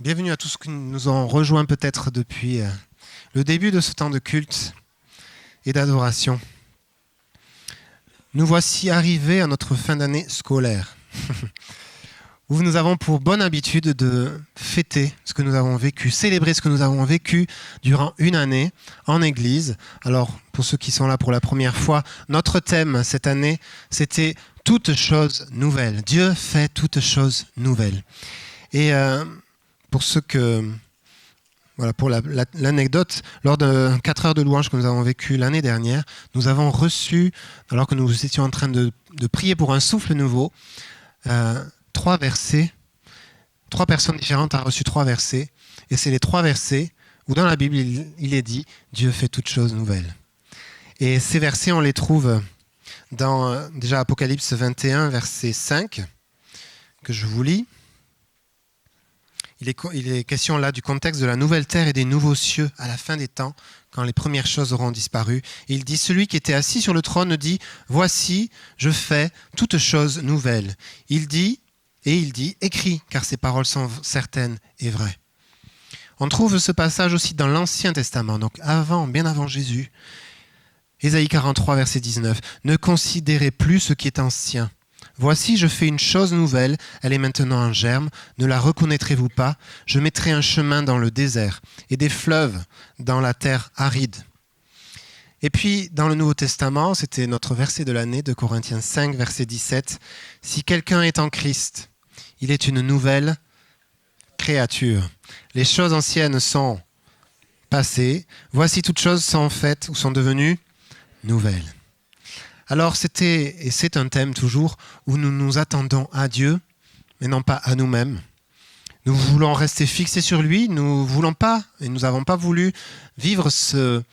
Bienvenue à tous ceux qui nous ont rejoints peut-être depuis le début de ce temps de culte et d'adoration. Nous voici arrivés à notre fin d'année scolaire, où nous avons pour bonne habitude de fêter ce que nous avons vécu, célébrer ce que nous avons vécu durant une année en Église. Alors, pour ceux qui sont là pour la première fois, notre thème cette année, c'était « Toutes choses nouvelles ». Dieu fait toutes choses nouvelles. Et pour ceux que... Voilà, pour l'anecdote, lors de 4 heures de louange que nous avons vécu l'année dernière, nous avons reçu, alors que nous étions en train de prier pour un souffle nouveau, 3 versets. 3 personnes différentes ont reçu 3 versets. Et c'est les 3 versets où dans la Bible, il est dit « Dieu fait toutes choses nouvelles ». Et ces versets, on les trouve dans déjà Apocalypse 21, verset 5, que je vous lis. Il est question là du contexte de la nouvelle terre et des nouveaux cieux à la fin des temps, quand les premières choses auront disparu. Et il dit, celui qui était assis sur le trône dit, voici, je fais toutes choses nouvelles. Il dit, écris, car ces paroles sont certaines et vraies. On trouve ce passage aussi dans l'Ancien Testament, donc bien avant Jésus. Ésaïe 43, verset 19. Ne considérez plus ce qui est ancien. Voici, je fais une chose nouvelle, elle est maintenant en germe, ne la reconnaîtrez-vous pas? Je mettrai un chemin dans le désert et des fleuves dans la terre aride. Et puis, dans le Nouveau Testament, c'était notre verset de l'année, de Corinthiens 5, verset 17. Si quelqu'un est en Christ, il est une nouvelle créature. Les choses anciennes sont passées, voici toutes choses sont faites ou sont devenues nouvelles. Alors c'est un thème toujours où nous nous attendons à Dieu, mais non pas à nous-mêmes. Nous voulons rester fixés sur lui, nous n'avons pas voulu vivre ce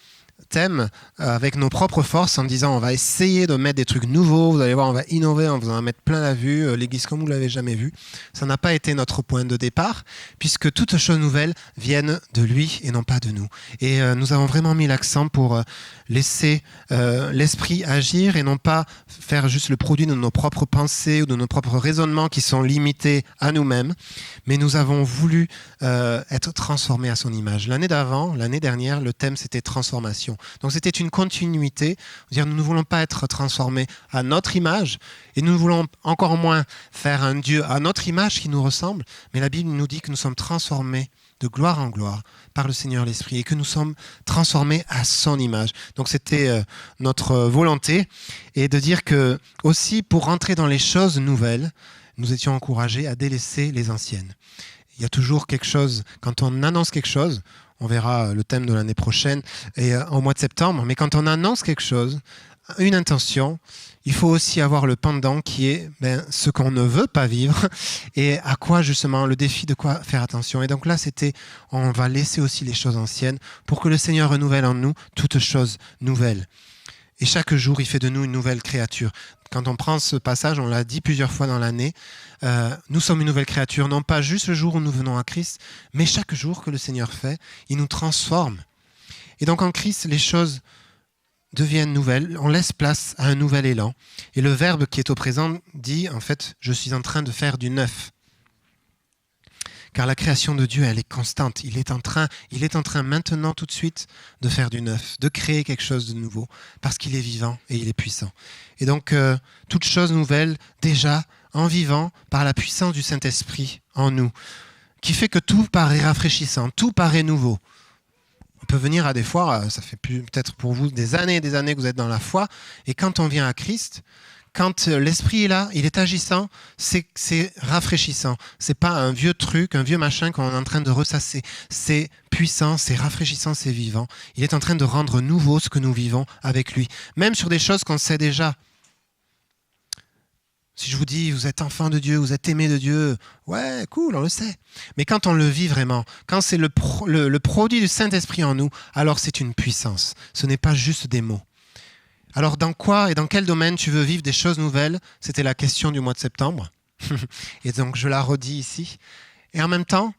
thème avec nos propres forces en disant on va essayer de mettre des trucs nouveaux, vous allez voir on va innover, on va en mettre plein la vue, l'église comme vous ne l'avez jamais vue. Ça n'a pas été notre point de départ puisque toutes choses nouvelles viennent de lui et non pas de nous. Et nous avons vraiment mis l'accent pour laisser l'esprit agir et non pas faire juste le produit de nos propres pensées ou de nos propres raisonnements qui sont limités à nous-mêmes, mais nous avons voulu être transformés à son image. L'année dernière, le thème c'était transformation. Donc c'était une continuité, nous ne voulons pas être transformés à notre image et nous voulons encore moins faire un Dieu à notre image qui nous ressemble, mais la Bible nous dit que nous sommes transformés de gloire en gloire par le Seigneur l'Esprit et que nous sommes transformés à son image. Donc c'était notre volonté et de dire que aussi pour rentrer dans les choses nouvelles, nous étions encouragés à délaisser les anciennes. Il y a toujours quelque chose, quand on annonce quelque chose, on verra le thème de l'année prochaine et au mois de septembre, mais quand on annonce quelque chose, une intention, il faut aussi avoir le pendant qui est ce qu'on ne veut pas vivre et à quoi justement, le défi de quoi faire attention. Et donc là, on va laisser aussi les choses anciennes pour que le Seigneur renouvelle en nous toutes choses nouvelles. Et chaque jour, il fait de nous une nouvelle créature. Quand on prend ce passage, on l'a dit plusieurs fois dans l'année, nous sommes une nouvelle créature, non pas juste le jour où nous venons à Christ, mais chaque jour que le Seigneur fait, il nous transforme. Et donc en Christ, les choses deviennent nouvelles, on laisse place à un nouvel élan. Et le verbe qui est au présent dit, en fait, je suis en train de faire du neuf. Car la création de Dieu, elle est constante. Il est en train maintenant, tout de suite, de faire du neuf, de créer quelque chose de nouveau, parce qu'il est vivant et il est puissant. Et donc, toute chose nouvelle, déjà, en vivant, par la puissance du Saint-Esprit en nous, qui fait que tout paraît rafraîchissant, tout paraît nouveau. On peut venir à des fois, ça fait peut-être pour vous des années que vous êtes dans la foi, et quand on vient à Christ, quand l'esprit est là, il est agissant, c'est rafraîchissant. C'est pas un vieux truc, un vieux machin qu'on est en train de ressasser. C'est puissant, c'est rafraîchissant, c'est vivant. Il est en train de rendre nouveau ce que nous vivons avec lui. Même sur des choses qu'on sait déjà. Si je vous dis, vous êtes enfant de Dieu, vous êtes aimé de Dieu, ouais, cool, on le sait. Mais quand on le vit vraiment, quand c'est le produit du Saint-Esprit en nous, alors c'est une puissance. Ce n'est pas juste des mots. Alors dans quoi et dans quel domaine tu veux vivre des choses nouvelles? C'était la question du mois de septembre. Et donc je la redis ici. Et en même temps,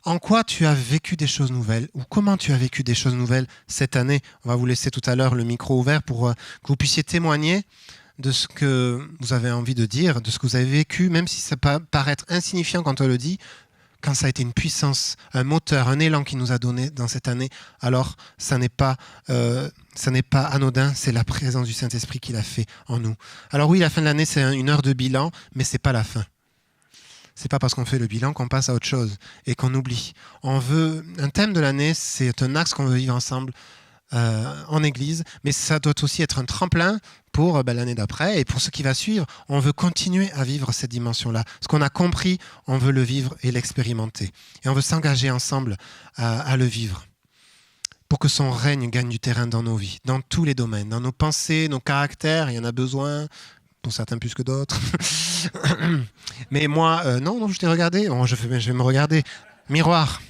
en quoi tu as vécu des choses nouvelles ou comment tu as vécu des choses nouvelles cette année? On va vous laisser tout à l'heure le micro ouvert pour que vous puissiez témoigner de ce que vous avez envie de dire, de ce que vous avez vécu, même si ça peut paraître insignifiant quand on le dit. quand ça a été une puissance, un moteur, un élan qu'il nous a donné dans cette année, alors ça n'est pas anodin, c'est la présence du Saint-Esprit qu'il a fait en nous. Alors oui, la fin de l'année, c'est une heure de bilan, mais ce n'est pas la fin. C'est pas parce qu'on fait le bilan qu'on passe à autre chose et qu'on oublie. Un thème de l'année, c'est un axe qu'on veut vivre ensemble en Église, mais ça doit aussi être un tremplin pour l'année d'après et pour ce qui va suivre. On veut continuer à vivre cette dimension-là. Ce qu'on a compris, on veut le vivre et l'expérimenter. Et on veut s'engager ensemble à le vivre pour que son règne gagne du terrain dans nos vies, dans tous les domaines, dans nos pensées, nos caractères, il y en a besoin, pour certains plus que d'autres. Mais moi, non, je t'ai regardé. Bon, je vais me regarder. Miroir,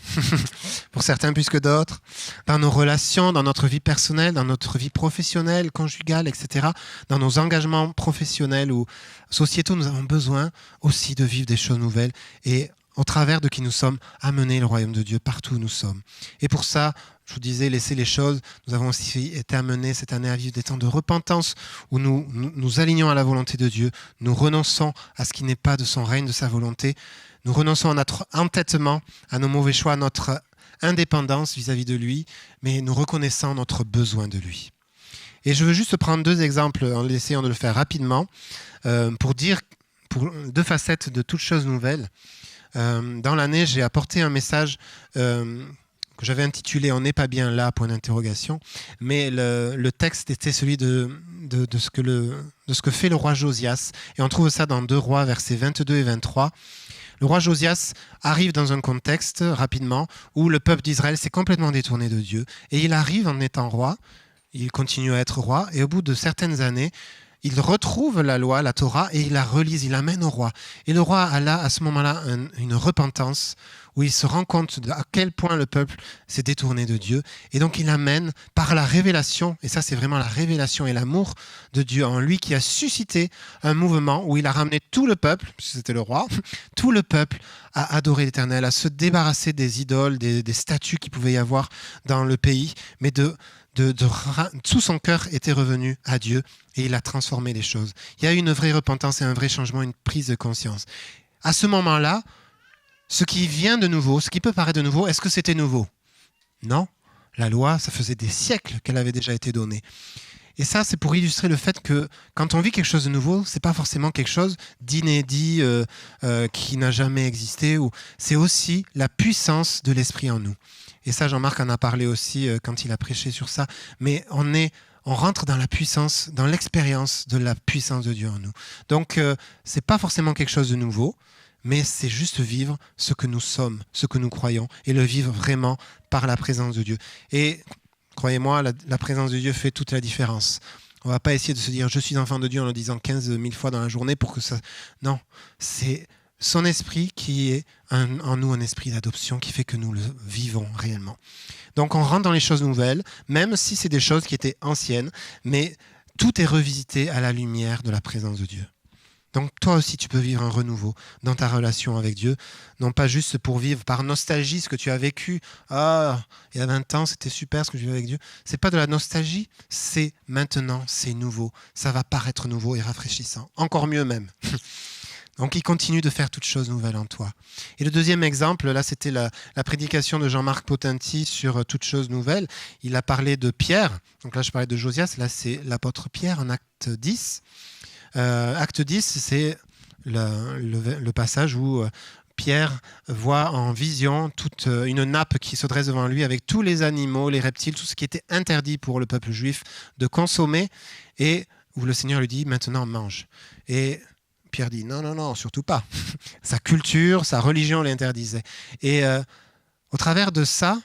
pour certains plus que d'autres. Dans nos relations, dans notre vie personnelle, dans notre vie professionnelle, conjugale, etc. Dans nos engagements professionnels ou sociétaux, nous avons besoin aussi de vivre des choses nouvelles et au travers de qui nous sommes, amener le royaume de Dieu partout où nous sommes. Et pour ça, je vous disais, laisser les choses. Nous avons aussi été amenés cette année à vivre des temps de repentance où nous alignons à la volonté de Dieu, nous renonçons à ce qui n'est pas de son règne, de sa volonté, nous renonçons à notre entêtement, à nos mauvais choix, à notre indépendance vis-à-vis de lui, mais nous reconnaissons notre besoin de lui. Et je veux juste prendre 2 exemples en essayant de le faire rapidement pour dire pour 2 facettes de toutes choses nouvelles. Dans l'année, j'ai apporté un message que j'avais intitulé « On n'est pas bien là », point d'interrogation. Mais le texte était celui de ce que fait le roi Josias. Et on trouve ça dans 2 Rois, versets 22 et 23. Le roi Josias arrive dans un contexte, rapidement, où le peuple d'Israël s'est complètement détourné de Dieu. Et il arrive en étant roi, il continue à être roi, et au bout de certaines années, il retrouve la loi, la Torah, et il la relise, il l'amène au roi. Et le roi a là, à ce moment-là, une repentance où il se rend compte à quel point le peuple s'est détourné de Dieu. Et donc il amène par la révélation, et ça c'est vraiment la révélation et l'amour de Dieu en lui qui a suscité un mouvement où il a ramené tout le peuple, puisque c'était le roi, tout le peuple à adorer l'Éternel, à se débarrasser des idoles, des statues qu'il pouvait y avoir dans le pays, mais tout son cœur était revenu à Dieu et il a transformé les choses. Il y a eu une vraie repentance et un vrai changement, une prise de conscience. À ce moment-là, ce qui vient de nouveau, ce qui peut paraître de nouveau, est-ce que c'était nouveau ? Non. La loi, ça faisait des siècles qu'elle avait déjà été donnée. Et ça, c'est pour illustrer le fait que quand on vit quelque chose de nouveau, c'est pas forcément quelque chose d'inédit qui n'a jamais existé. C'est aussi la puissance de l'Esprit en nous. Et ça, Jean-Marc en a parlé aussi quand il a prêché sur ça. Mais on rentre dans la puissance, dans l'expérience de la puissance de Dieu en nous. Donc, c'est pas forcément quelque chose de nouveau, mais c'est juste vivre ce que nous sommes, ce que nous croyons, et le vivre vraiment par la présence de Dieu. Et croyez-moi, la présence de Dieu fait toute la différence. On ne va pas essayer de se dire « je suis enfant de Dieu » en le disant 15 000 fois dans la journée pour que ça... Non, c'est son esprit qui est en nous un esprit d'adoption qui fait que nous le vivons réellement. Donc on rentre dans les choses nouvelles, même si c'est des choses qui étaient anciennes, mais tout est revisité à la lumière de la présence de Dieu. Donc toi aussi, tu peux vivre un renouveau dans ta relation avec Dieu, non pas juste pour vivre par nostalgie ce que tu as vécu. Ah, il y a 20 ans, c'était super ce que j'ai vécu avec Dieu. C'est pas de la nostalgie, c'est maintenant, c'est nouveau. Ça va paraître nouveau et rafraîchissant. Encore mieux même. Donc il continue de faire toutes choses nouvelles en toi. Et le deuxième exemple, là c'était la prédication de Jean-Marc Potenti sur toutes choses nouvelles. Il a parlé de Pierre. Donc là je parlais de Josias, là c'est l'apôtre Pierre en acte 10. Acte 10, c'est le passage où Pierre voit en vision toute une nappe qui se dresse devant lui avec tous les animaux, les reptiles, tout ce qui était interdit pour le peuple juif de consommer, et où le Seigneur lui dit « maintenant mange ». Et Pierre dit « non, surtout pas ». Sa culture, sa religion l'interdisait. Et au travers de ça,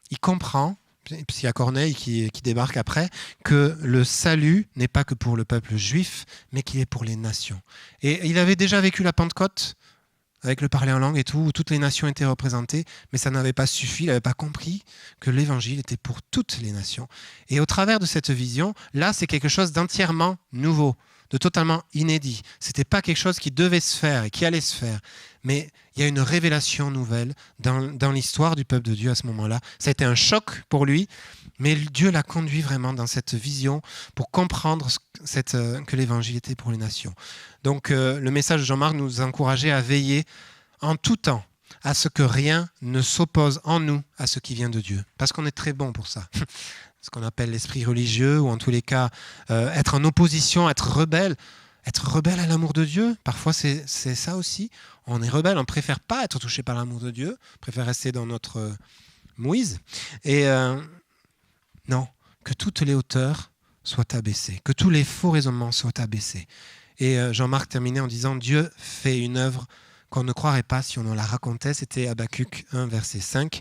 il comprend, puis il y a Corneille qui débarque après, que le salut n'est pas que pour le peuple juif, mais qu'il est pour les nations. Et il avait déjà vécu la Pentecôte, avec le parler en langue et tout, où toutes les nations étaient représentées, mais ça n'avait pas suffi, il n'avait pas compris que l'évangile était pour toutes les nations. Et au travers de cette vision, là, c'est quelque chose d'entièrement nouveau, de totalement inédit. Ce n'était pas quelque chose qui devait se faire et qui allait se faire, mais il y a une révélation nouvelle dans l'histoire du peuple de Dieu à ce moment-là. Ça a été un choc pour lui, mais Dieu l'a conduit vraiment dans cette vision pour comprendre que l'évangile était pour les nations. Donc le message de Jean-Marc nous encourageait à veiller en tout temps à ce que rien ne s'oppose en nous à ce qui vient de Dieu. Parce qu'on est très bon pour ça. Ce qu'on appelle l'esprit religieux, ou en tous les cas, être en opposition, être rebelle à l'amour de Dieu. Parfois, c'est ça aussi. On est rebelle, on ne préfère pas être touché par l'amour de Dieu, on préfère rester dans notre mouise. Et non, que toutes les hauteurs soient abaissées, que tous les faux raisonnements soient abaissés. Et Jean-Marc terminait en disant « Dieu fait une œuvre qu'on ne croirait pas si on en la racontait ». C'était Habakkuk 1, verset 5,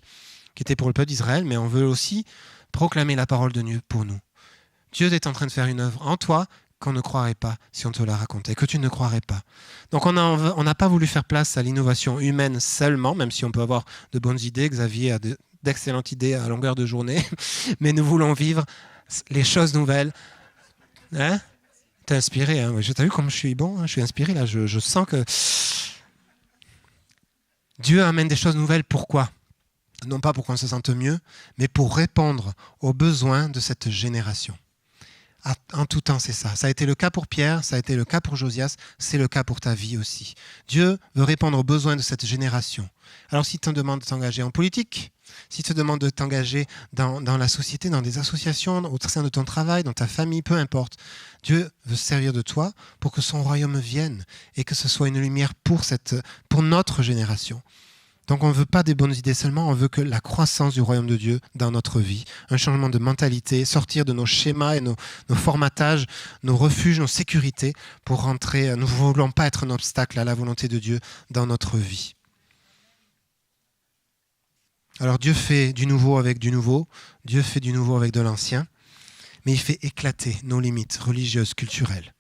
qui était pour le peuple d'Israël, mais on veut aussi proclamer la parole de Dieu pour nous. Dieu est en train de faire une œuvre en toi qu'on ne croirait pas si on te la racontait, que tu ne croirais pas. Donc on n'a pas voulu faire place à l'innovation humaine seulement, même si on peut avoir de bonnes idées. Xavier a d'excellentes idées à longueur de journée, mais nous voulons vivre les choses nouvelles. Hein ? T'es inspiré, hein ? T'as vu comme je suis bon, hein ? Je suis inspiré là, je sens que Dieu amène des choses nouvelles. Pourquoi ? Non pas pour qu'on se sente mieux, mais pour répondre aux besoins de cette génération. En tout temps, c'est ça. Ça a été le cas pour Pierre, ça a été le cas pour Josias, c'est le cas pour ta vie aussi. Dieu veut répondre aux besoins de cette génération. Alors s'il te demande de t'engager en politique, s'il te demande de t'engager dans la société, dans des associations, au sein de ton travail, dans ta famille, peu importe, Dieu veut se servir de toi pour que son royaume vienne et que ce soit une lumière pour notre génération. Donc on ne veut pas des bonnes idées seulement, on veut que la croissance du royaume de Dieu dans notre vie, un changement de mentalité, sortir de nos schémas et nos formatages, nos refuges, nos sécurités pour rentrer. Nous ne voulons pas être un obstacle à la volonté de Dieu dans notre vie. Alors Dieu fait du nouveau avec du nouveau, Dieu fait du nouveau avec de l'ancien, mais il fait éclater nos limites religieuses, culturelles.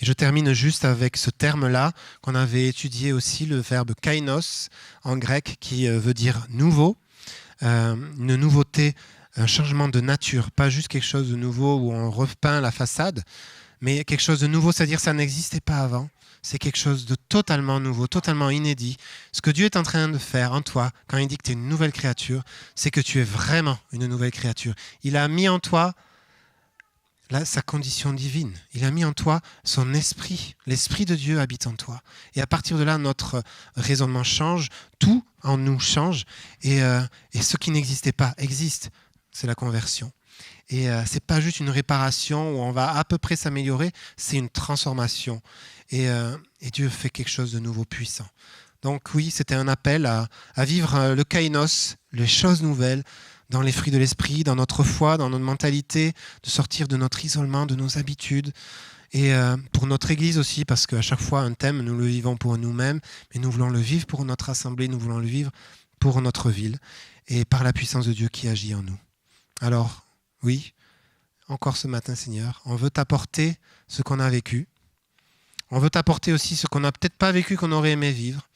Et je termine juste avec ce terme-là qu'on avait étudié aussi, le verbe kainos en grec, qui veut dire nouveau, une nouveauté, un changement de nature, pas juste quelque chose de nouveau où on repeint la façade, mais quelque chose de nouveau, c'est-à-dire que ça n'existait pas avant. C'est quelque chose de totalement nouveau, totalement inédit. Ce que Dieu est en train de faire en toi, quand il dit que tu es une nouvelle créature, c'est que tu es vraiment une nouvelle créature. Il a mis en toi sa condition divine. Il a mis en toi son esprit. L'esprit de Dieu habite en toi. Et à partir de là, notre raisonnement change, tout en nous change, et ce qui n'existait pas existe. C'est la conversion. Et ce n'est pas juste une réparation où on va à peu près s'améliorer, c'est une transformation. Et Dieu fait quelque chose de nouveau, puissant. Donc oui, c'était un appel à vivre le kainos, les choses nouvelles, dans les fruits de l'esprit, dans notre foi, dans notre mentalité, de sortir de notre isolement, de nos habitudes. Et pour notre Église aussi, parce qu'à chaque fois, un thème, nous le vivons pour nous-mêmes, mais nous voulons le vivre pour notre assemblée, nous voulons le vivre pour notre ville, et par la puissance de Dieu qui agit en nous. Alors, oui, encore ce matin, Seigneur, on veut t'apporter ce qu'on a vécu. On veut t'apporter aussi ce qu'on n'a peut-être pas vécu, qu'on aurait aimé vivre.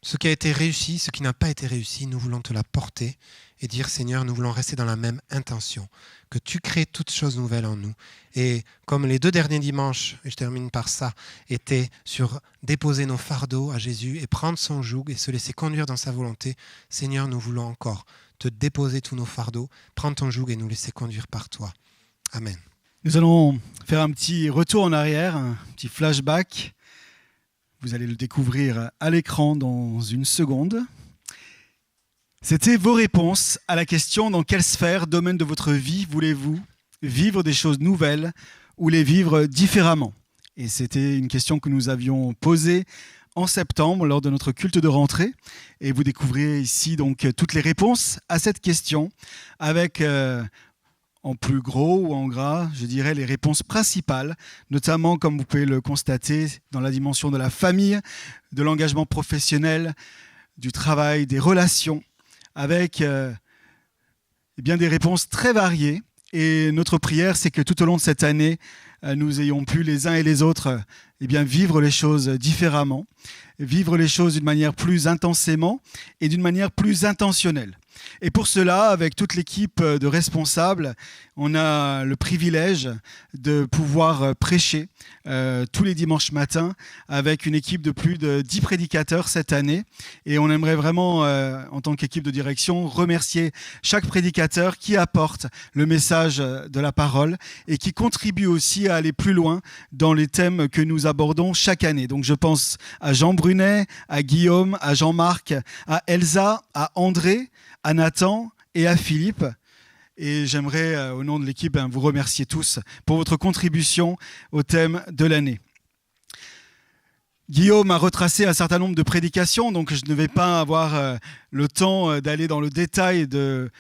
Ce qui a été réussi, ce qui n'a pas été réussi, nous voulons te l'apporter et dire, Seigneur, nous voulons rester dans la même intention, que tu crées toutes choses nouvelles en nous. Et comme les 2 derniers dimanches, et je termine par ça, étaient sur déposer nos fardeaux à Jésus et prendre son joug et se laisser conduire dans sa volonté, Seigneur, nous voulons encore te déposer tous nos fardeaux, prendre ton joug et nous laisser conduire par toi. Amen. Nous allons faire un petit retour en arrière, un petit flashback. Vous allez le découvrir à l'écran dans une seconde. C'était vos réponses à la question: dans quelle sphère, domaine de votre vie voulez-vous vivre des choses nouvelles ou les vivre différemment? Et c'était une question que nous avions posée en septembre lors de notre culte de rentrée. Et vous découvrez ici donc toutes les réponses à cette question avec en plus gros ou en gras, je dirais, les réponses principales, notamment, comme vous pouvez le constater, dans la dimension de la famille, de l'engagement professionnel, du travail, des relations, avec des réponses très variées. Et notre prière, c'est que tout au long de cette année, nous ayons pu les uns et les autres vivre les choses différemment, vivre les choses d'une manière plus intensément et d'une manière plus intentionnelle. Et pour cela, avec toute l'équipe de responsables, on a le privilège de pouvoir prêcher tous les dimanches matins avec une équipe de plus de 10 prédicateurs cette année. Et on aimerait vraiment, en tant qu'équipe de direction, remercier chaque prédicateur qui apporte le message de la parole et qui contribue aussi à aller plus loin dans les thèmes que nous abordons chaque année. Donc je pense à Jean Brunet, à Guillaume, à Jean-Marc, à Elsa, à André, à Nathan et à Philippe. Et j'aimerais, au nom de l'équipe, vous remercier tous pour votre contribution au thème de l'année. Guillaume a retracé un certain nombre de prédications, donc je ne vais pas avoir le temps d'aller dans le détail de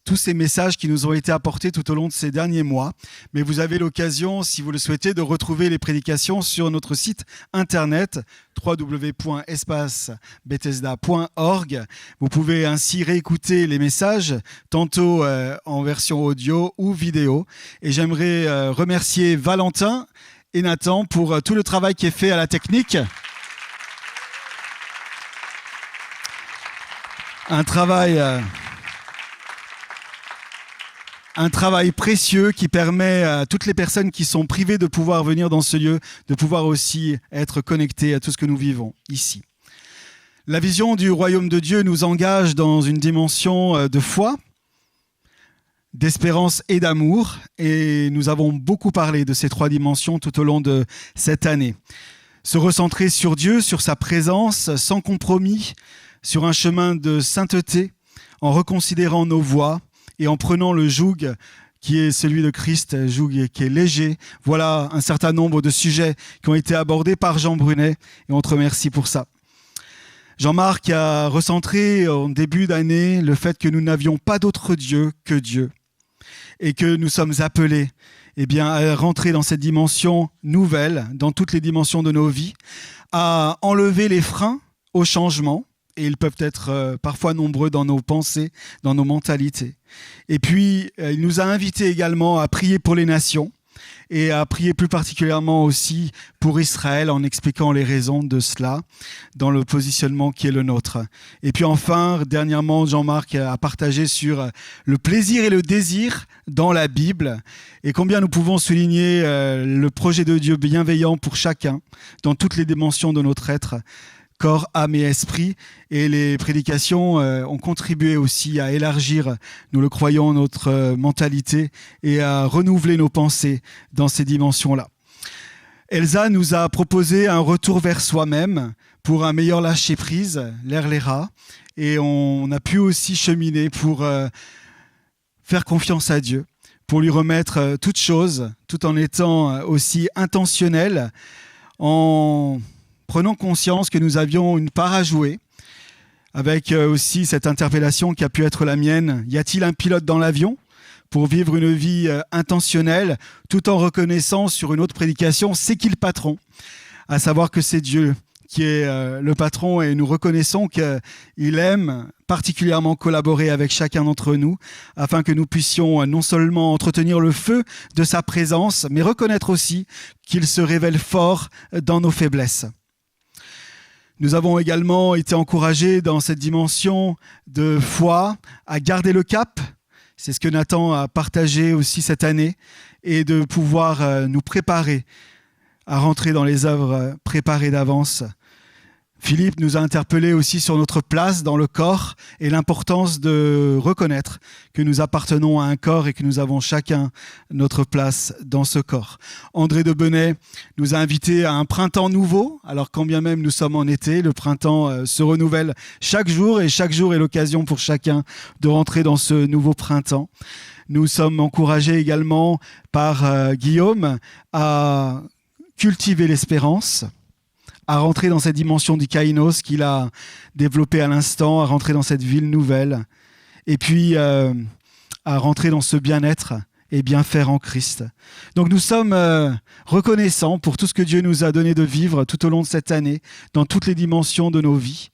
tous ces messages qui nous ont été apportés tout au long de ces derniers mois. Mais vous avez l'occasion, si vous le souhaitez, de retrouver les prédications sur notre site internet www.espacebethesda.org. Vous pouvez ainsi réécouter les messages, tantôt en version audio ou vidéo. Et j'aimerais remercier Valentin et Nathan pour tout le travail qui est fait à la technique. Un travail précieux qui permet à toutes les personnes qui sont privées de pouvoir venir dans ce lieu, de pouvoir aussi être connectées à tout ce que nous vivons ici. La vision du royaume de Dieu nous engage dans une dimension de foi, d'espérance et d'amour, et nous avons beaucoup parlé de ces trois dimensions tout au long de cette année. Se recentrer sur Dieu, sur sa présence, sans compromis, sur un chemin de sainteté, en reconsidérant nos voies, et en prenant le joug qui est celui de Christ, un joug qui est léger. Voilà un certain nombre de sujets qui ont été abordés par Jean Brunet et on te remercie pour ça. Jean-Marc a recentré en début d'année le fait que nous n'avions pas d'autre Dieu que Dieu et que nous sommes appelés à rentrer dans cette dimension nouvelle, dans toutes les dimensions de nos vies, à enlever les freins au changement. Et ils peuvent être parfois nombreux dans nos pensées, dans nos mentalités. Et puis, il nous a invités également à prier pour les nations et à prier plus particulièrement aussi pour Israël en expliquant les raisons de cela dans le positionnement qui est le nôtre. Et puis enfin, dernièrement, Jean-Marc a partagé sur le plaisir et le désir dans la Bible et combien nous pouvons souligner le projet de Dieu bienveillant pour chacun dans toutes les dimensions de notre être, corps, âme et esprit, et les prédications ont contribué aussi à élargir, nous le croyons, notre mentalité et à renouveler nos pensées dans ces dimensions-là. Elsa nous a proposé un retour vers soi-même pour un meilleur lâcher-prise, l'Erlera, et on a pu aussi cheminer pour faire confiance à Dieu, pour lui remettre toutes choses, tout en étant aussi intentionnel, en prenant conscience que nous avions une part à jouer, avec aussi cette interpellation qui a pu être la mienne. Y a-t-il un pilote dans l'avion pour vivre une vie intentionnelle, tout en reconnaissant sur une autre prédication, c'est qui le patron ? À savoir que c'est Dieu qui est le patron et nous reconnaissons qu'il aime particulièrement collaborer avec chacun d'entre nous afin que nous puissions non seulement entretenir le feu de sa présence, mais reconnaître aussi qu'il se révèle fort dans nos faiblesses. Nous avons également été encouragés dans cette dimension de foi à garder le cap. C'est ce que Nathan a partagé aussi cette année et de pouvoir nous préparer à rentrer dans les œuvres préparées d'avance. Philippe nous a interpellés aussi sur notre place dans le corps et l'importance de reconnaître que nous appartenons à un corps et que nous avons chacun notre place dans ce corps. André de Benet nous a invités à un printemps nouveau, alors quand bien même nous sommes en été, le printemps se renouvelle chaque jour et chaque jour est l'occasion pour chacun de rentrer dans ce nouveau printemps. Nous sommes encouragés également par Guillaume à cultiver l'espérance, à rentrer dans cette dimension du kainos qu'il a développé à l'instant, à rentrer dans cette ville nouvelle, et puis à rentrer dans ce bien-être et bien faire en Christ. Donc nous sommes reconnaissants pour tout ce que Dieu nous a donné de vivre tout au long de cette année, dans toutes les dimensions de nos vies.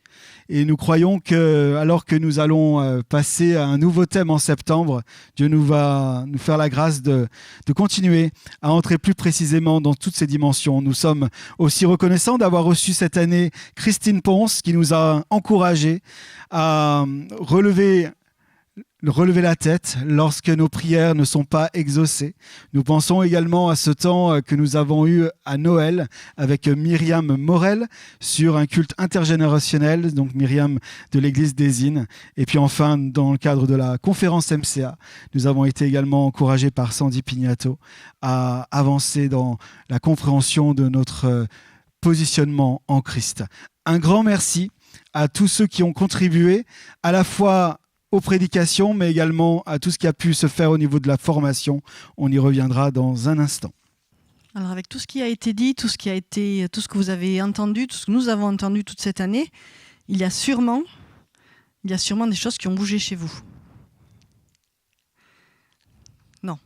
Et nous croyons que, alors que nous allons passer à un nouveau thème en septembre, Dieu nous va nous faire la grâce de continuer à entrer plus précisément dans toutes ces dimensions. Nous sommes aussi reconnaissants d'avoir reçu cette année Christine Ponce, qui nous a encouragés à relever relever la tête lorsque nos prières ne sont pas exaucées. Nous pensons également à ce temps que nous avons eu à Noël avec Myriam Morel sur un culte intergénérationnel, donc Myriam de l'église des Innes. Et puis enfin, dans le cadre de la conférence MCA, nous avons été également encouragés par Sandy Pignato à avancer dans la compréhension de notre positionnement en Christ. Un grand merci à tous ceux qui ont contribué à la fois aux prédications, mais également à tout ce qui a pu se faire au niveau de la formation. On y reviendra dans un instant. Alors avec tout ce qui a été dit, tout ce que vous avez entendu, tout ce que nous avons entendu toute cette année, il y a sûrement des choses qui ont bougé chez vous. Non.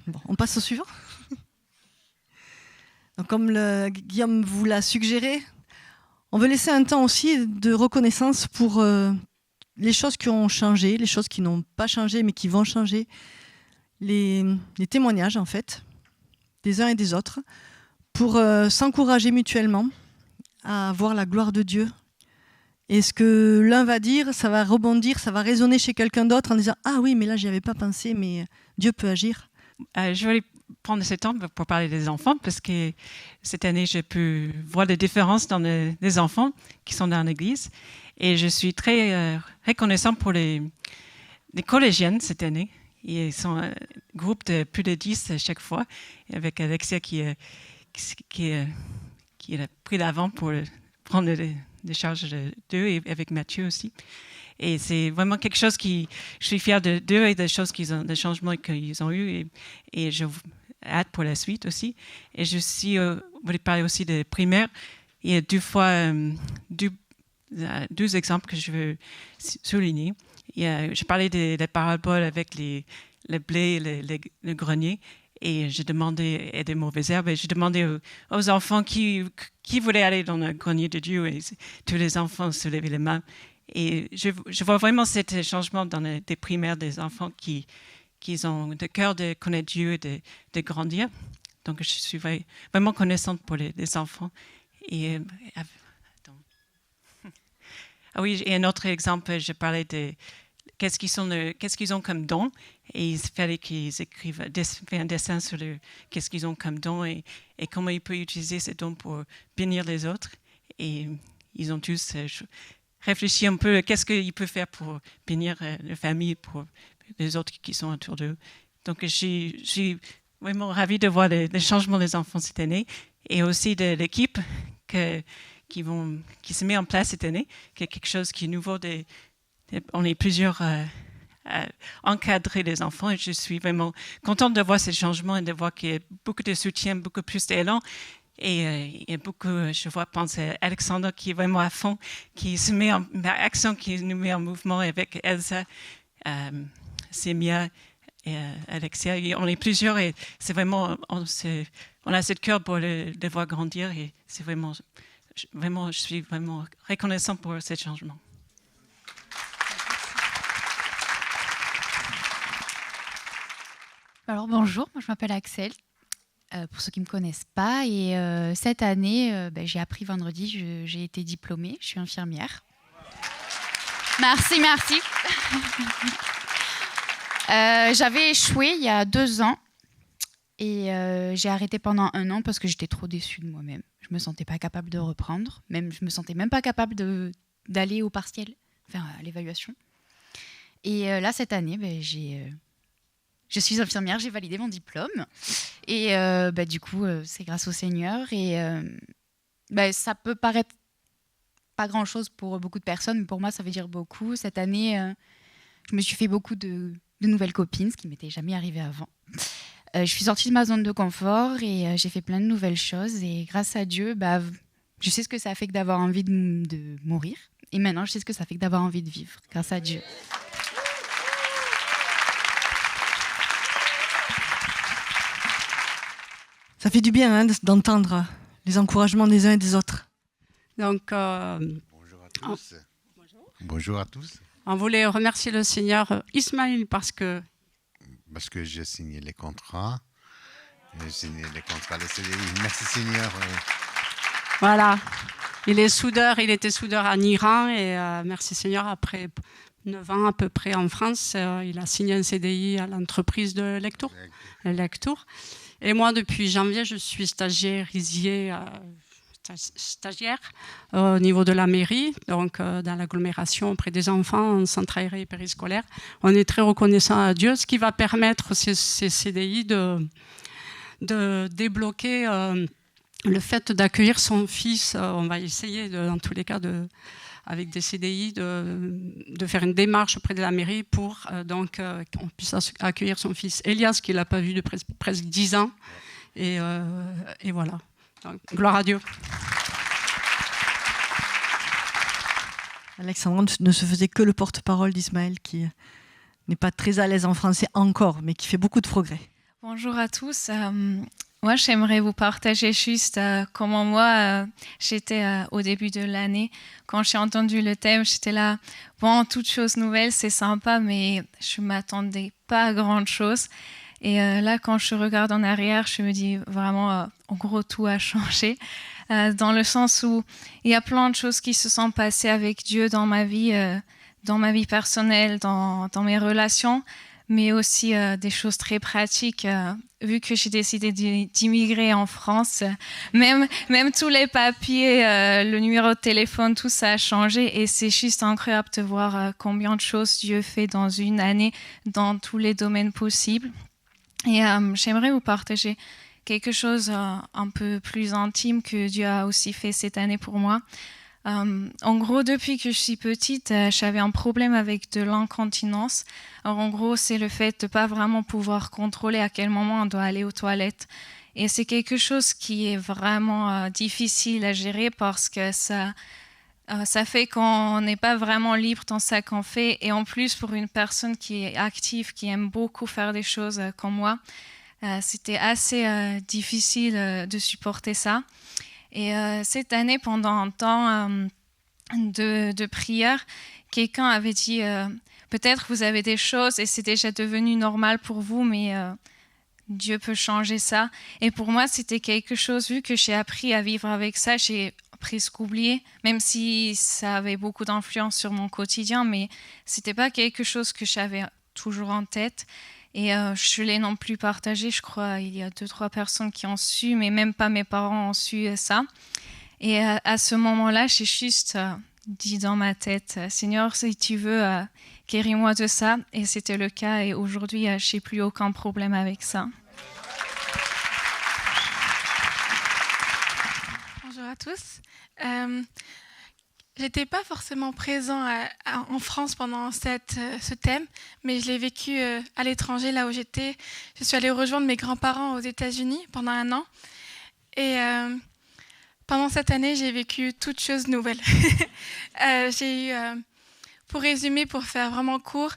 Bon, on passe au suivant. Donc, comme Guillaume vous l'a suggéré, on veut laisser un temps aussi de reconnaissance pour les choses qui ont changé, les choses qui n'ont pas changé mais qui vont changer, les témoignages en fait, des uns et des autres, pour s'encourager mutuellement à voir la gloire de Dieu. Et ce que l'un va dire, ça va rebondir, ça va résonner chez quelqu'un d'autre en disant « Ah oui, mais là, j'y avais pas pensé, mais Dieu peut agir. » Je voulais prendre ce temps pour parler des enfants parce que cette année, j'ai pu voir des différences dans les enfants qui sont dans l'église. Et je suis très reconnaissante pour les collégiennes cette année. Ils sont un groupe de plus de 10 à chaque fois, avec Alexia qui a pris l'avant pour prendre des charges d'eux et avec Mathieu aussi. Et c'est vraiment quelque chose je suis fière d'eux et des changements qu'ils ont eus et je hâte pour la suite aussi. Et je voulais parler aussi des primaires. Il y a deux exemples que je veux souligner. Je parlais des paraboles avec le blé et le grenier et j'ai demandé, et des mauvaises herbes, et j'ai demandé aux enfants qui voulaient aller dans le grenier de Dieu et tous les enfants se levaient les mains. Et je vois vraiment ce changement dans les primaires des enfants qui ont le cœur de connaître Dieu et de grandir. Donc je suis vraiment connaissante pour les enfants. Et ah oui, et un autre exemple, je parlais de qu'est-ce qu'ils ont comme don, et il fallait qu'ils écrivent un dessin sur qu'est-ce qu'ils ont comme don et comment ils peuvent utiliser ces dons pour bénir les autres. Et ils ont tous réfléchi un peu qu'est-ce qu'ils peuvent faire pour bénir la famille, pour les autres qui sont autour d'eux. Donc je suis vraiment ravie de voir les changements des enfants cette année et aussi de l'équipe qui se met en place cette année, qui est quelque chose qui est nouveau. On est plusieurs à encadrer les enfants et je suis vraiment contente de voir ces changements et de voir qu'il y a beaucoup de soutien, beaucoup plus d'élan. Et je pense à Alexandre qui est vraiment à fond, qui se met en action, qui nous met en mouvement avec Elsa, Sémia et Alexia. Et on est plusieurs et c'est vraiment, on a ce cœur pour les voir grandir et c'est vraiment, je suis vraiment reconnaissante pour ce changement. Alors bonjour, moi je m'appelle Axel, pour ceux qui ne me connaissent pas. Et cette année, j'ai appris vendredi, j'ai été diplômée, je suis infirmière. Merci. J'avais échoué il y a 2 ans et j'ai arrêté pendant 1 an parce que j'étais trop déçue de moi-même. Je ne me sentais pas capable de reprendre, je ne me sentais même pas capable d'aller au partiel, enfin à l'évaluation. Et là, cette année, je suis infirmière, j'ai validé mon diplôme. Et du coup, c'est grâce au Seigneur. Et ça peut paraître pas grand-chose pour beaucoup de personnes, mais pour moi, ça veut dire beaucoup. Cette année, je me suis fait beaucoup de nouvelles copines, ce qui ne m'était jamais arrivé avant. Je suis sortie de ma zone de confort et j'ai fait plein de nouvelles choses. Et grâce à Dieu, je sais ce que ça fait que d'avoir envie de mourir. Et maintenant, je sais ce que ça fait que d'avoir envie de vivre, grâce à Dieu. Ça fait du bien d'entendre les encouragements des uns et des autres. Donc, bonjour à tous. Bonjour à tous. On voulait remercier le Seigneur Ismaël parce que j'ai signé les contrats. J'ai signé les contrats, les CDI. Merci Seigneur. Voilà. Il était soudeur en Iran et merci Seigneur, après 9 ans à peu près en France. Il a signé un CDI à l'entreprise de Lectour. Et moi, depuis janvier, je suis stagiaire au niveau de la mairie, donc dans l'agglomération auprès des enfants en centre aéré et périscolaire. On est très reconnaissant à Dieu, ce qui va permettre ces CDI de débloquer le fait d'accueillir son fils. On va essayer, dans tous les cas, avec des CDI, de faire une démarche auprès de la mairie pour qu'on puisse accueillir son fils Elias, qu'il n'a pas vu de presque 10 ans. Et voilà. Donc, gloire à Dieu. Alexandra ne se faisait que le porte-parole d'Ismaël, qui n'est pas très à l'aise en français encore, mais qui fait beaucoup de progrès. Bonjour à tous. Moi, j'aimerais vous partager juste comment moi, j'étais au début de l'année. Quand j'ai entendu le thème, j'étais là, bon, toute chose nouvelle, c'est sympa, mais je ne m'attendais pas à grand-chose. Et là, quand je regarde en arrière, je me dis vraiment, en gros, tout a changé. Dans le sens où il y a plein de choses qui se sont passées avec Dieu dans ma vie personnelle, dans mes relations, mais aussi des choses très pratiques. Vu que j'ai décidé d'immigrer en France, même tous les papiers, le numéro de téléphone, tout ça a changé. Et c'est juste incroyable de voir combien de choses Dieu fait dans une année, dans tous les domaines possibles. Et j'aimerais vous partager quelque chose un peu plus intime que Dieu a aussi fait cette année pour moi. En gros, depuis que je suis petite, j'avais un problème avec de l'incontinence. Alors, en gros, c'est le fait de ne pas vraiment pouvoir contrôler à quel moment on doit aller aux toilettes. Et c'est quelque chose qui est vraiment difficile à gérer parce que ça fait qu'on n'est pas vraiment libre dans ça qu'on fait. Et en plus, pour une personne qui est active, qui aime beaucoup faire des choses comme moi, c'était assez difficile de supporter ça. Et cette année, pendant un temps de prière, quelqu'un avait dit peut-être vous avez des choses et c'est déjà devenu normal pour vous, mais Dieu peut changer ça. Et pour moi, c'était quelque chose, vu que j'ai appris à vivre avec ça, j'ai presque oublié, même si ça avait beaucoup d'influence sur mon quotidien, mais c'était pas quelque chose que j'avais toujours en tête. Et je l'ai non plus partagé, je crois, il y a 2-3 personnes qui ont su, mais même pas mes parents ont su ça. Et à ce moment-là, j'ai juste dit dans ma tête, Seigneur, si tu veux, guéris-moi de ça. Et c'était le cas, et aujourd'hui, je n'ai plus aucun problème avec ça. Bonjour à tous. J'étais pas forcément présent en France pendant ce thème, mais je l'ai vécu à l'étranger, là où j'étais. Je suis allée rejoindre mes grands-parents aux États-Unis pendant 1 an. Et pendant cette année, j'ai vécu toutes choses nouvelles. J'ai eu, pour résumer, pour faire vraiment court,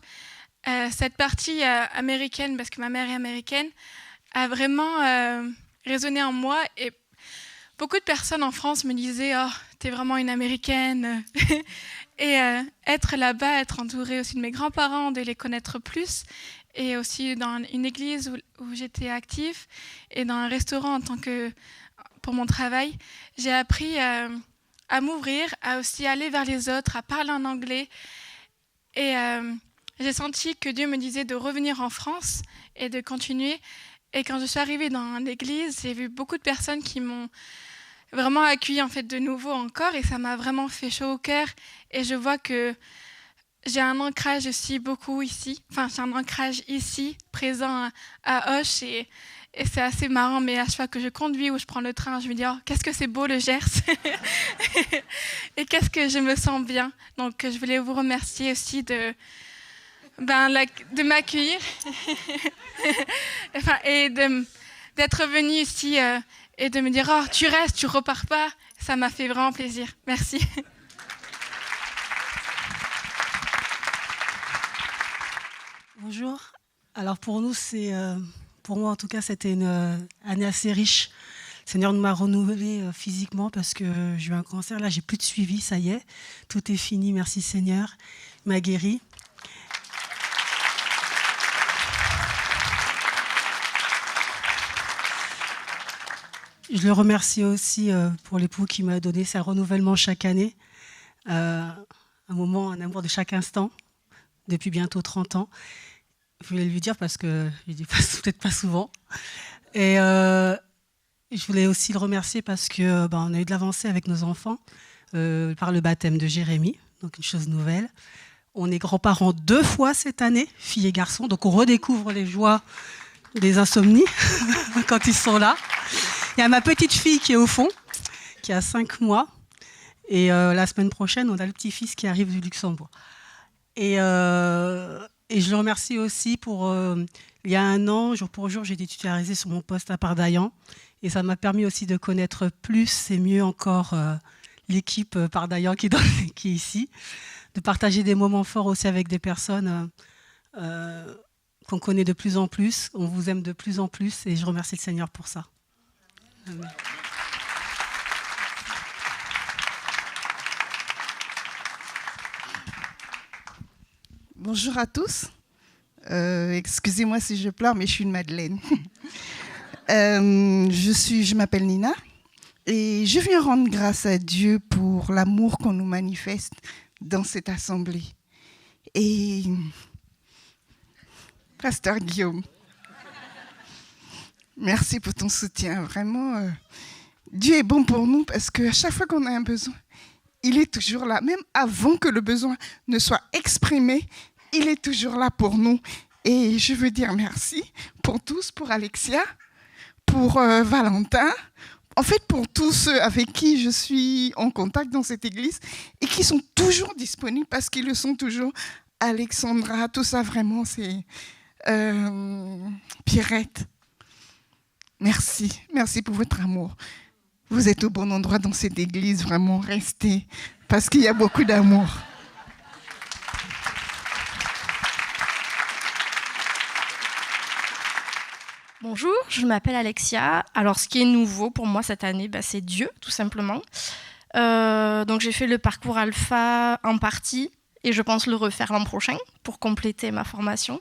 cette partie américaine, parce que ma mère est américaine, a vraiment résonné en moi. Et beaucoup de personnes en France me disaient « Oh, t'es vraiment une Américaine ». Et être là-bas, être entourée aussi de mes grands-parents, de les connaître plus, et aussi dans une église où j'étais active, et dans un restaurant pour mon travail, j'ai appris à m'ouvrir, à aussi aller vers les autres, à parler en anglais. Et j'ai senti que Dieu me disait de revenir en France et de continuer. Et quand je suis arrivée dans l'église, j'ai vu beaucoup de personnes qui m'ont vraiment accueillie en fait de nouveau encore, et ça m'a vraiment fait chaud au cœur. Et je vois que j'ai un ancrage aussi beaucoup ici. Enfin, j'ai un ancrage ici, présent à Auch, et c'est assez marrant, mais à chaque fois que je conduis ou je prends le train, je me dis oh, qu'est-ce que c'est beau le Gers et qu'est-ce que je me sens bien. Donc, je voulais vous remercier aussi de m'accueillir enfin, et d'être venu ici et de me dire oh, tu restes, tu repars pas. Ça m'a fait vraiment plaisir. Merci. Bonjour. Alors pour nous, pour moi en tout cas, c'était une année assez riche. Le Seigneur nous m'a renouvelé physiquement parce que j'ai eu un cancer. Là, j'ai plus de suivi, ça y est. Tout est fini, merci Seigneur. Il m'a guéri. Je le remercie aussi pour l'époux qui m'a donné ce renouvellement chaque année. Un amour de chaque instant. depuis bientôt 30 ans. Je voulais lui dire parce que je ne dis peut-être pas souvent. Et je voulais aussi le remercier parce qu'on a eu de l'avancée avec nos enfants par le baptême de Jérémy, donc une chose nouvelle. On est grands-parents 2 fois cette année, filles et garçons, donc on redécouvre les joies des insomnies quand ils sont là. Il y a ma petite fille qui est au fond, qui a 5 mois. Et la semaine prochaine, on a le petit-fils qui arrive du Luxembourg. Et je le remercie aussi pour... il y a 1 an, jour pour jour, j'ai été titularisée sur mon poste à Pardaillan. Et ça m'a permis aussi de connaître plus et mieux encore l'équipe Pardaillan qui est ici. De partager des moments forts aussi avec des personnes qu'on connaît de plus en plus. On vous aime de plus en plus et je remercie le Seigneur pour ça. Amen. Bonjour à tous. Excusez-moi si je pleure, mais je suis une Madeleine. Je m'appelle Nina et je viens rendre grâce à Dieu pour l'amour qu'on nous manifeste dans cette assemblée. Et Pasteur Guillaume, merci pour ton soutien. Vraiment, Dieu est bon pour nous parce qu'à chaque fois qu'on a un besoin, il est toujours là. Même avant que le besoin ne soit exprimé, il est toujours là pour nous. Et je veux dire merci pour tous, pour Alexia, pour Valentin, en fait pour tous ceux avec qui je suis en contact dans cette église et qui sont toujours disponibles parce qu'ils le sont toujours. Alexandra, tout ça vraiment, c'est Pierrette. Merci, merci pour votre amour. Vous êtes au bon endroit dans cette église, vraiment restez, parce qu'il y a beaucoup d'amour. Bonjour, je m'appelle Alexia. Alors, ce qui est nouveau pour moi cette année, c'est Dieu, tout simplement. Donc, j'ai fait le parcours Alpha en partie et je pense le refaire l'an prochain pour compléter ma formation.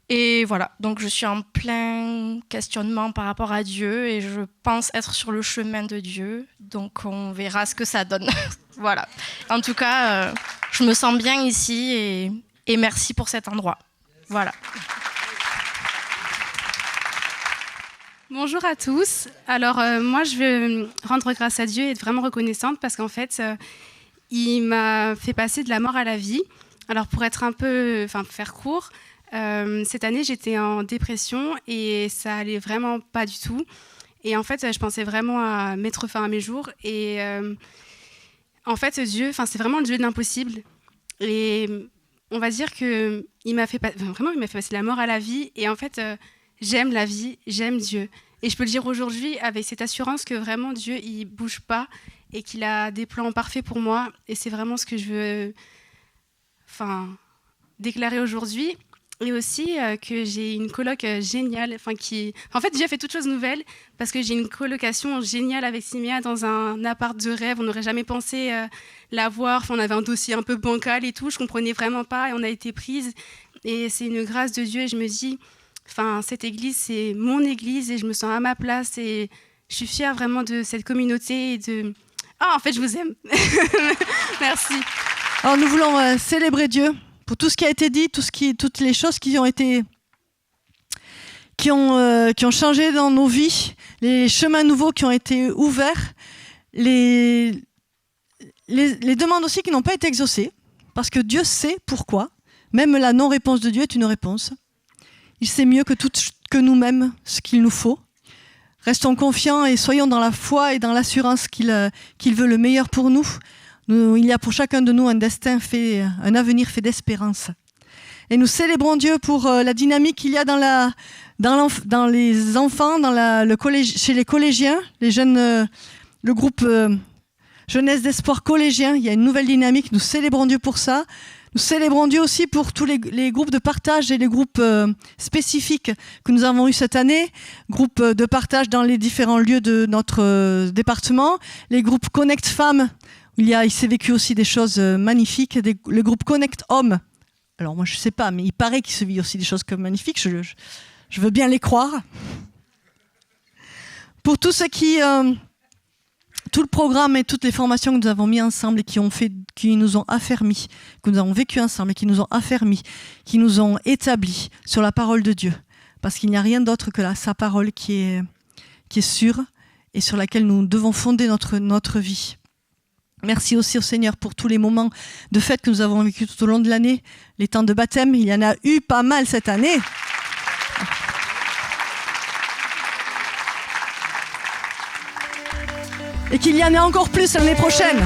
Et voilà, donc je suis en plein questionnement par rapport à Dieu et je pense être sur le chemin de Dieu. Donc, on verra ce que ça donne. Voilà. En tout cas, je me sens bien ici et merci pour cet endroit. Voilà. Bonjour à tous. Alors moi je vais rendre grâce à Dieu et être vraiment reconnaissante parce qu'en fait il m'a fait passer de la mort à la vie. Alors pour faire court, cette année j'étais en dépression et ça allait vraiment pas du tout. Et en fait je pensais vraiment à mettre fin à mes jours et en fait Dieu, c'est vraiment le Dieu de l'impossible. Et on va dire que il m'a fait passer de la mort à la vie et en fait j'aime la vie, j'aime Dieu. Et je peux le dire aujourd'hui avec cette assurance que vraiment Dieu, il bouge pas et qu'il a des plans parfaits pour moi. Et c'est vraiment ce que je veux déclarer aujourd'hui. Et aussi que j'ai une coloc géniale. En fait, Dieu a fait toutes choses nouvelles parce que j'ai une colocation géniale avec Siméa dans un appart de rêve. On n'aurait jamais pensé l'avoir. On avait un dossier un peu bancal et tout. Je comprenais vraiment pas et on a été prises. Et c'est une grâce de Dieu et je me dis... cette église, c'est mon église et je me sens à ma place et je suis fière vraiment de cette communauté et de... en fait, je vous aime. Merci. Alors, nous voulons célébrer Dieu pour tout ce qui a été dit, toutes les choses qui ont changé dans nos vies, les chemins nouveaux qui ont été ouverts, les demandes aussi qui n'ont pas été exaucées, parce que Dieu sait pourquoi. Même la non-réponse de Dieu est une réponse. Il sait mieux que nous-mêmes ce qu'il nous faut. Restons confiants et soyons dans la foi et dans l'assurance qu'il veut le meilleur pour nous. Il y a pour chacun de nous un destin fait, un avenir fait d'espérance. Et nous célébrons Dieu pour la dynamique qu'il y a dans les enfants, chez les collégiens, les jeunes, le groupe Jeunesse d'Espoir collégien. Il y a une nouvelle dynamique. Nous célébrons Dieu pour ça. Nous célébrons Dieu aussi pour tous les groupes de partage et les groupes spécifiques que nous avons eus cette année. Groupes de partage dans les différents lieux de notre département. Les groupes Connect Femmes, où il s'est vécu aussi des choses magnifiques. Le groupe Connect Hommes. Alors moi je ne sais pas, mais il paraît qu'il se vit aussi des choses comme magnifiques. Je veux bien les croire. Pour tous ceux tout le programme et toutes les formations que nous avons mis ensemble et qui nous ont affermis, que nous avons vécu ensemble et qui nous ont affermis, qui nous ont établis sur la parole de Dieu. Parce qu'il n'y a rien d'autre que sa parole qui est sûre et sur laquelle nous devons fonder notre vie. Merci aussi au Seigneur pour tous les moments de fête que nous avons vécu tout au long de l'année, les temps de baptême, il y en a eu pas mal cette année. Et qu'il y en ait encore plus l'année prochaine.